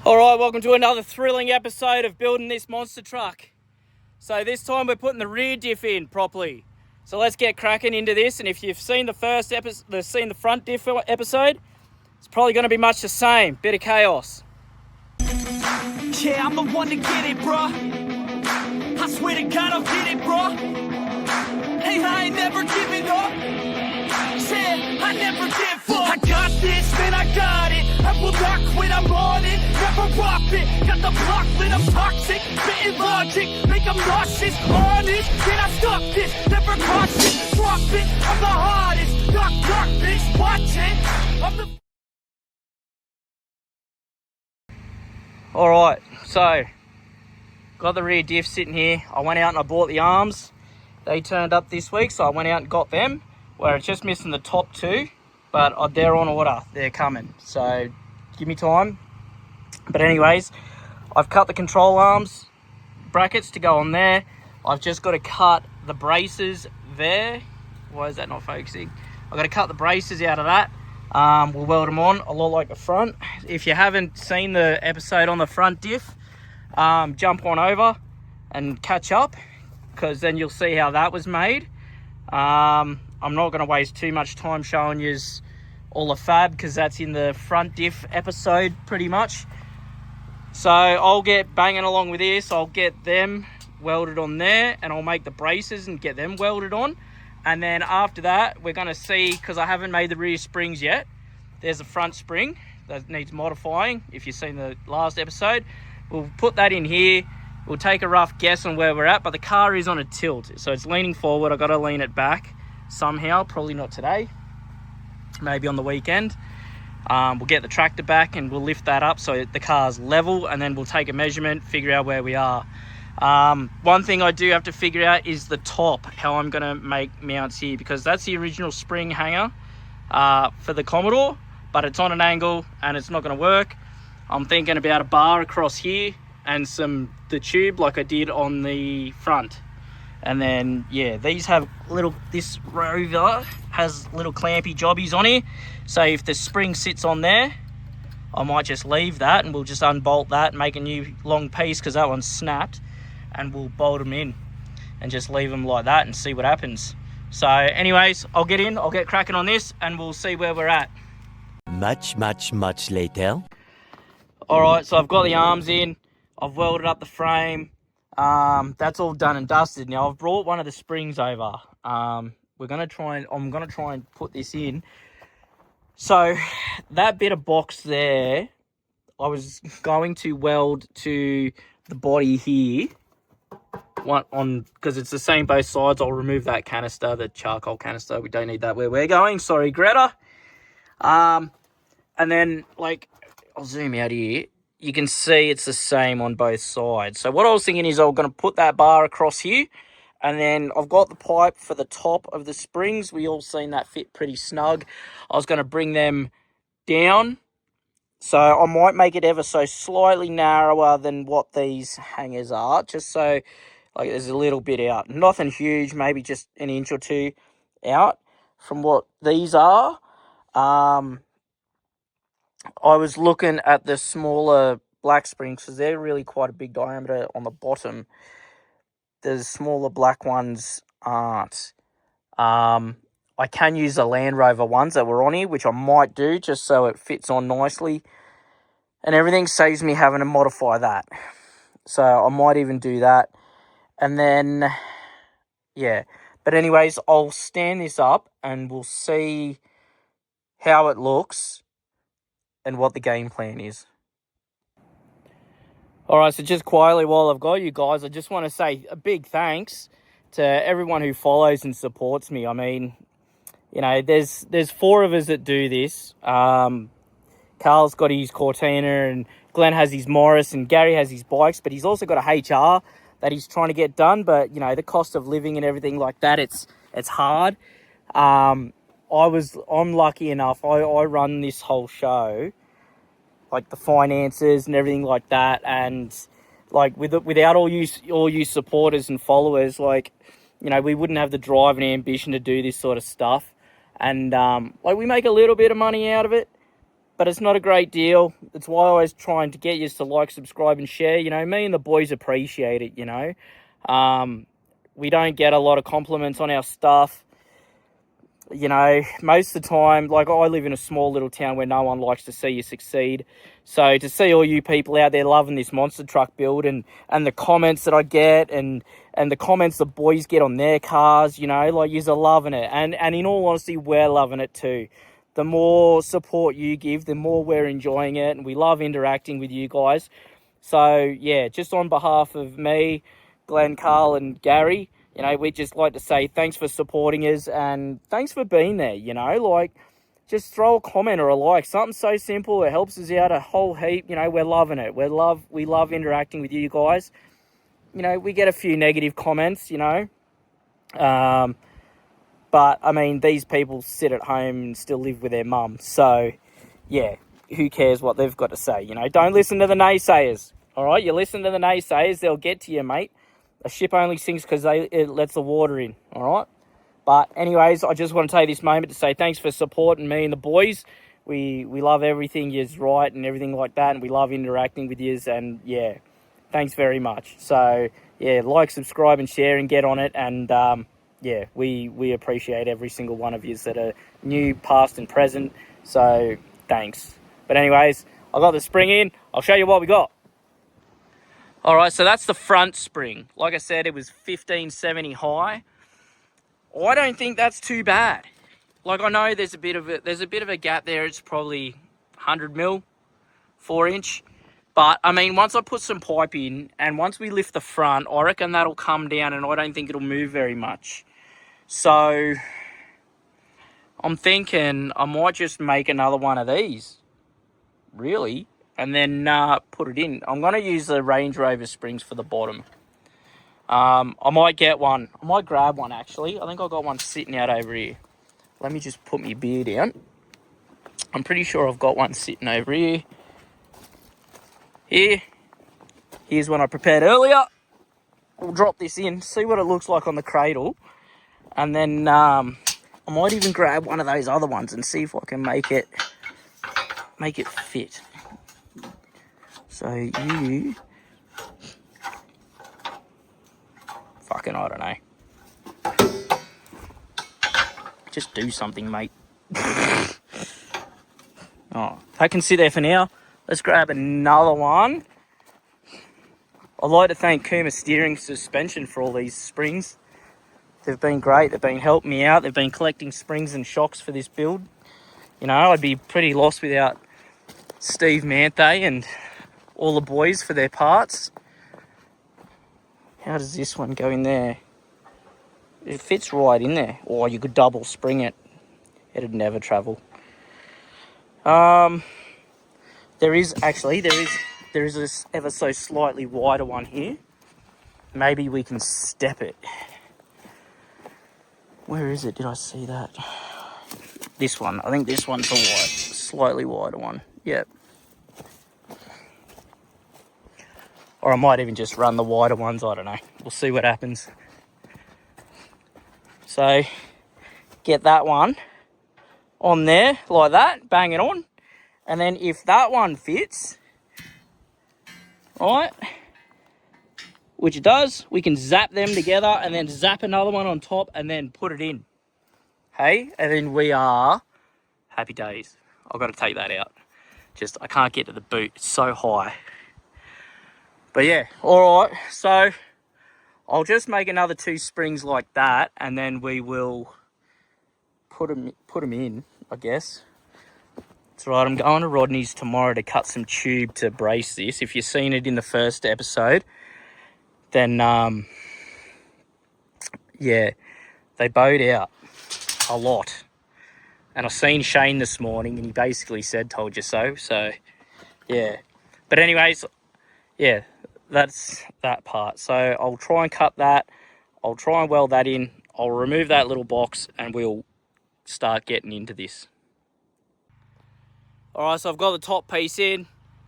Alright, welcome to another thrilling episode of building this monster truck. So this time we're putting the rear diff in properly. So let's get cracking into this, and if you've seen the first episode, seen the front diff episode, it's probably going to be much the same. Bit of chaos. Yeah, I'm the one to get it, bruh. I swear to God I'll get it, bruh. Hey, I ain't never giving up. Said I never give up. I got this, man, I got it. I will not quit, I'm on it. Never rock it. Got the block lit, I'm toxic. Spitting logic, make them nauseous. Honest, can I stop this? Never cautious, drop it. I'm the hardest. Knock, knock, bitch, watch it. I'm the... Alright, so got the rear diff sitting here. I went out and I bought the arms. They turned up this week, so I went out and got them. Where it's just missing the top two, but they're on order. They're coming, so give me time. But anyways, I've cut the control arms brackets to go on there. I've just got to cut the braces there. Why is that not focusing? I've got to cut the braces out of that. We'll weld them on a lot like the front. If you haven't seen the episode on the front diff, jump on over and catch up, because then you'll see how that was made. I'm not going to waste too much time showing you all the fab, because that's in the front diff episode pretty much. So I'll get banging along with this. I'll get them welded on there, and I'll make the braces and get them welded on. And then after that, we're going to see, because I haven't made the rear springs yet. There's a front spring that needs modifying. If you've seen the last episode, we'll put that in here. We'll take a rough guess on where we're at, but the car is on a tilt, so it's leaning forward. I've got to lean it back somehow, probably not today, maybe on the weekend. We'll get the tractor back and we'll lift that up so the car's level, and then we'll take a measurement, figure out where we are. One thing I do have to figure out is the top, how I'm going to make mounts here, because that's the original spring hanger for the Commodore, but it's on an angle and it's not going to work. I'm thinking about a bar across here and the tube like I did on the front. And then, yeah, these have this Rover has little clampy jobbies on here. So if the spring sits on there, I might just leave that and we'll just unbolt that and make a new long piece, because that one's snapped, and we'll bolt them in and just leave them like that and see what happens. So anyways, I'll get cracking on this and we'll see where we're at. Much later. All right, so I've got the arms in. I've welded up the frame. That's all done and dusted. Now I've brought one of the springs over. I'm gonna try and put this in. So that bit of box there, I was going to weld to the body here. Because it's the same both sides. I'll remove that canister, the charcoal canister. We don't need that where we're going. Sorry, Greta. And then, like, I'll zoom out here. You can see it's the same on both sides. So what I was thinking is I'm going to put that bar across here, and then I've got the pipe for the top of the springs. We all seen that fit pretty snug. I was going to bring them down, so I might make it ever so slightly narrower than what these hangers are, just so like there's a little bit out. Nothing huge, maybe just an inch or two out from what these are. I was looking at the smaller black springs, because they're really quite a big diameter on the bottom. The smaller black ones aren't. I can use the Land Rover ones that were on here, which I might do just so it fits on nicely. And everything saves me having to modify that. So I might even do that. And then, yeah. But anyways, I'll stand this up and we'll see how it looks and what the game plan is. Alright, so just quietly while I've got you guys, I just want to say a big thanks to everyone who follows and supports me. I mean, you know, there's 4 of us that do this. Carl's got his Cortina, and Glenn has his Morris, and Gary has his bikes, but he's also got a HR that he's trying to get done. But, you know, the cost of living and everything like that, it's hard. I'm lucky enough. I run this whole show, like the finances and everything like that, and like without all you supporters and followers, like, you know, we wouldn't have the drive and ambition to do this sort of stuff. And like, we make a little bit of money out of it, but it's not a great deal. It's why I always trying to get you to like, subscribe, and share. You know, me and the boys appreciate it, you know. We don't get a lot of compliments on our stuff. You know, most of the time, like, I live in a small little town where no one likes to see you succeed. So to see all you people out there loving this monster truck build, and the comments that I get, and the comments the boys get on their cars, you know, like, you're loving it. And in all honesty, we're loving it too. The more support you give, the more we're enjoying it, and we love interacting with you guys. So yeah, just on behalf of me, Glenn, Carl, and Gary, you know, we'd just like to say thanks for supporting us, and thanks for being there, you know. Like, just throw a comment or a like. Something so simple. It helps us out a whole heap. You know, we're loving it. We love interacting with you guys. You know, we get a few negative comments, you know. But, I mean, these people sit at home and still live with their mum. So, yeah, who cares what they've got to say, you know. Don't listen to the naysayers, all right? You listen to the naysayers, they'll get to you, mate. A ship only sinks because it lets the water in, all right? But anyways, I just want to take this moment to say thanks for supporting me and the boys. We love everything you's right and everything like that, and we love interacting with yous, and yeah, thanks very much. So yeah, like, subscribe, and share, and get on it, and yeah, we appreciate every single one of yous that are new, past, and present. So thanks. But anyways, I got the spring in. I'll show you what we got. All right, so that's the front spring. Like I said, it was 1570 high. I don't think that's too bad. Like, I know there's a bit of a gap there. It's probably 100 mil, 4-inch. But I mean, once I put some pipe in, and once we lift the front, I reckon that'll come down, and I don't think it'll move very much. So I'm thinking I might just make another one of these, really, and then put it in. I'm going to use the Range Rover springs for the bottom. I might get one. I might grab one, actually. I think I've got one sitting out over here. Let me just put my beer down. I'm pretty sure I've got one sitting over here. Here's one I prepared earlier. We'll drop this in, see what it looks like on the cradle. And then I might even grab one of those other ones and see if I can make it fit. So you... Fucking, I don't know. Just do something, mate. Oh, that can sit there for now. Let's grab another one. I'd like to thank Kuma Steering Suspension for all these springs. They've been great. They've been helping me out. They've been collecting springs and shocks for this build. You know, I'd be pretty lost without Steve Manthe and all the boys for their parts. How does this one go in there? It fits right in there. Or you could double spring it. It'd never travel. There is this ever so slightly wider one here. Maybe we can step it. Where is it? Did I see that? This one. I think this one's a slightly wider one. Yep. Or I might even just run the wider ones. I don't know. We'll see what happens. So, get that one on there like that. Bang it on. And then if that one fits, right, which it does, we can zap them together and then zap another one on top and then put it in. Hey? And then we are happy days. I've got to take that out. Just, I can't get to the boot. It's so high. But yeah, all right. So I'll just make another 2 springs like that, and then we will put them in, I guess. That's right. I'm going to Rodney's tomorrow to cut some tube to brace this. If you've seen it in the first episode, then yeah, they bowed out a lot. And I seen Shane this morning, and he basically said, "Told you so." So yeah. But anyways, yeah. That's that part. So I'll try and cut that. I'll try and weld that in. I'll remove that little box and we'll start getting into this. Alright, so I've got the top piece in.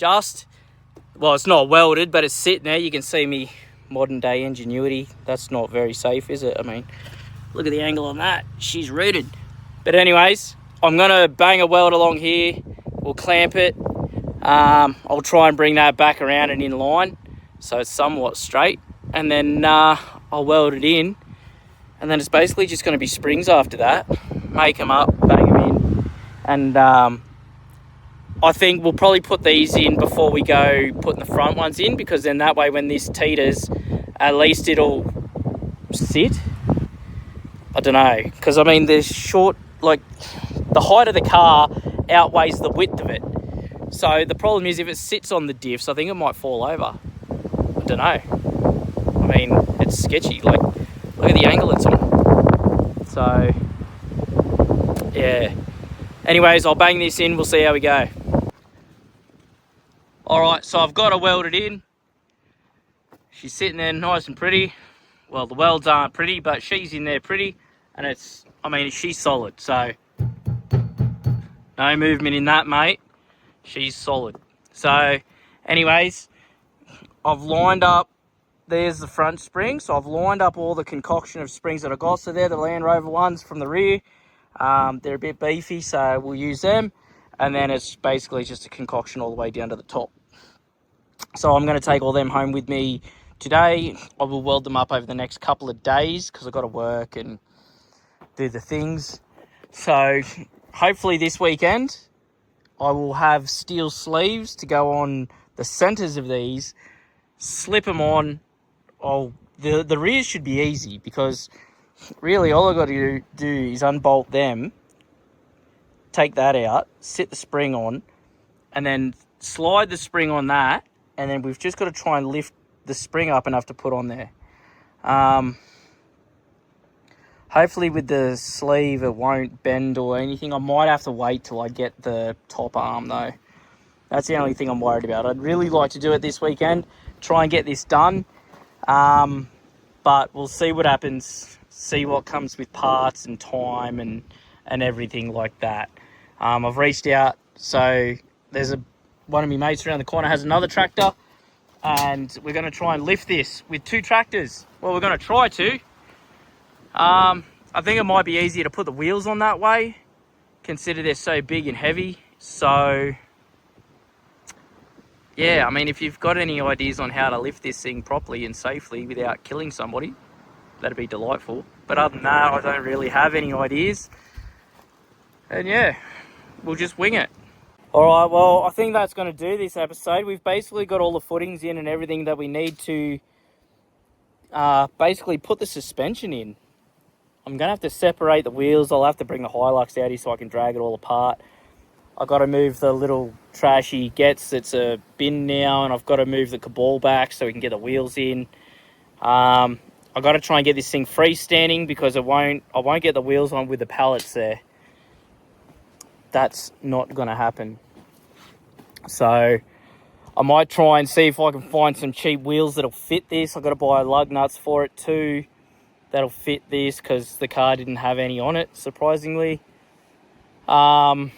Well, it's not welded, but it's sitting there. You can see me modern day ingenuity. That's not very safe, is it? I mean, look at the angle on that. She's rooted. But anyways, I'm going to bang a weld along here. we'll clamp it. I'll try and bring that back around and in line so it's somewhat straight, and then I'll weld it in, and then it's basically just going to be springs after that. Make them up, bang them in, and I think we'll probably put these in before we go putting the front ones in, because then that way when this teeters, at least it'll sit. I don't know, because I mean there's short, like the height of the car outweighs the width of it. So the problem is if it sits on the diffs, I think it might fall over. I don't know. I mean, it's sketchy. Like, look at the angle it's on. So, yeah. Anyways, I'll bang this in. We'll see how we go. Alright, so I've got her welded in. She's sitting there nice and pretty. Well, the welds aren't pretty, but she's in there pretty. And it's, I mean, she's solid. So, no movement in that, mate. She's solid. So, anyways, I've lined up, there's the front spring. So I've lined up all the concoction of springs that I got. So they're the Land Rover ones from the rear. They're a bit beefy, so we'll use them. And then it's basically just a concoction all the way down to the top. So I'm going to take all them home with me today. I will weld them up over the next couple of days because I've got to work and do the things. So hopefully this weekend I will have steel sleeves to go on the centers of these, slip them on. The rears should be easy because really all I've got to do is unbolt them, take that out, sit the spring on, and then slide the spring on that, and then we've just got to try and lift the spring up enough to put on there. Hopefully with the sleeve it won't bend or anything. I might have to wait till I get the top arm though. That's the only thing I'm worried about. I'd really like to do it this weekend, try and get this done. But we'll see what happens, see what comes with parts and time and everything like that. I've reached out, so there's one of my mates around the corner has another tractor, and we're going to try and lift this with 2 tractors. Well, we're going to try to. I think it might be easier to put the wheels on that way, consider they're so big and heavy. So, yeah, I mean, if you've got any ideas on how to lift this thing properly and safely without killing somebody, that'd be delightful. But other than that, I don't really have any ideas. And yeah, we'll just wing it. Alright, well, I think that's going to do this episode. We've basically got all the footings in and everything that we need to basically put the suspension in. I'm going to have to separate the wheels. I'll have to bring the Hilux out here so I can drag it all apart. I've got to move the little trashy gets that's a bin now, and I've got to move the cabal back so we can get the wheels in. I've got to try and get this thing freestanding because I won't get the wheels on with the pallets there. That's not going to happen. So I might try and see if I can find some cheap wheels that'll fit this. I've got to buy lug nuts for it too. That'll fit this because the car didn't have any on it, surprisingly. So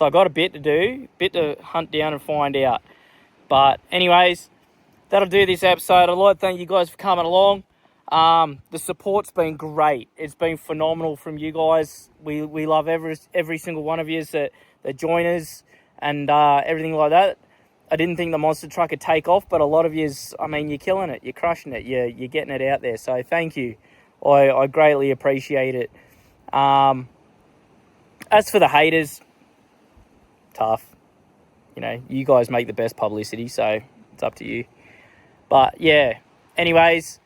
I've got a bit to do, bit to hunt down and find out. But anyways, that'll do this episode. I'd like to thank you guys for coming along. The support's been great. It's been phenomenal from you guys. We love every single one of you that join us and everything like that. I didn't think the monster truck would take off, but a lot of yous, I mean, you're killing it. You're crushing it. You're getting it out there. So thank you. I greatly appreciate it. As for the haters, tough. You know, you guys make the best publicity, so it's up to you. But yeah, anyways,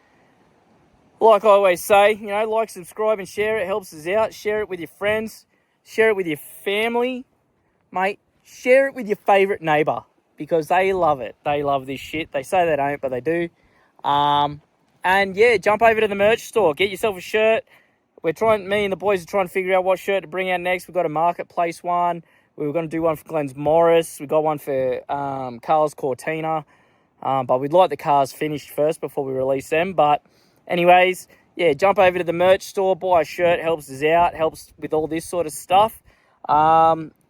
like I always say, you know, like, subscribe and share. It helps us out. Share it with your friends. Share it with your family. Mate, share it with your favourite neighbour because they love it. They love this shit. They say they don't, but they do. And yeah, jump over to the merch store. Get yourself a shirt. Me and the boys are trying to figure out what shirt to bring out next. We've got a marketplace one. We were going to do one for Glenn's Morris. We got one for Carl's Cortina. But we'd like the cars finished first before we release them. But anyways, yeah, jump over to the merch store, buy a shirt, helps us out, helps with all this sort of stuff.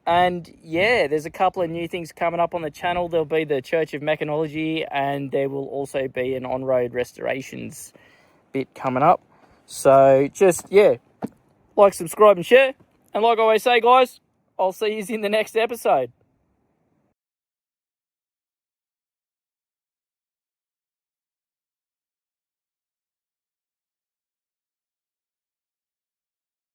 And yeah, there's a couple of new things coming up on the channel. There'll be the Church of Mechanology, and there will also be an on-road restorations bit coming up. So just, yeah, like, subscribe and share. And like I always say, guys, I'll see you in the next episode.